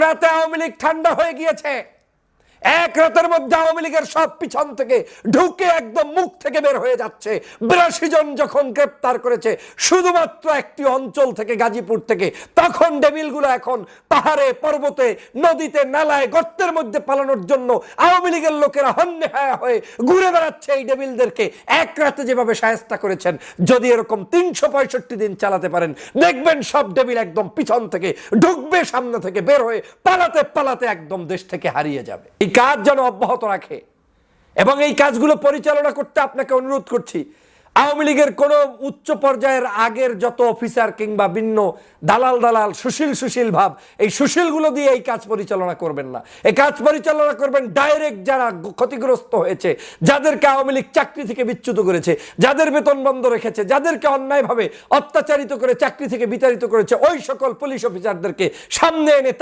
রাতে আওয়ামী লীগ ঠান্ডা হয়ে গিয়েছে। এক রাতের মধ্যে আওয়ামী লীগের সব পিছন থেকে ঢুকে একদম মুখ থেকে বের হয়ে যাচ্ছে। 82 জন যখন গ্রেপ্তার করেছে শুধুমাত্র একটি অঞ্চল থেকে, গাজীপুর থেকে, তখন ডেভিলগুলো এখন পাহাড়ে, পর্বতে, নদীতে, নালায়, গর্তের মধ্যে পালানোর জন্য আওয়ামী লীগের লোকেরা হন্যে হায়া হয়ে ঘুরে বেড়াচ্ছে। এই ডেভিলদেরকে এক রাতে যেভাবে শায়েস্তা করেছেন, যদি এরকম 365 দিন চালাতে পারেন, দেখবেন সব ডেভিল একদম পিছন থেকে ঢুকবে, সামনে থেকে বের হয়ে পালাতে পালাতে একদম দেশ থেকে হারিয়ে যাবে। এই কাজ যেন অব্যাহত রাখে এবং এই কাজগুলো পরিচালনা করতে আপনাকে অনুরোধ করছি। আওয়ামী লীগের কোন উচ্চ পর্যায়ের আগের যত অফিসার কিংবা ভিন্ন দালাল সুশীল ভাব, এই সুশীলগুলো দিয়ে এই কাজ পরিচালনা করবেন না। এই কাজ পরিচালনা করবেন ডাইরেক্ট যারা ক্ষতিগ্রস্ত হয়েছে, যাদেরকে আওয়ামী লীগ চাকরি থেকে বিচ্যুত করেছে, যাদের বেতন বন্ধ রেখেছে, যাদেরকে অন্যায়ভাবে অত্যাচারিত করে চাকরি থেকে বিতাড়িত করেছে, ওই সকল পুলিশ অফিসারদেরকে সামনে এনে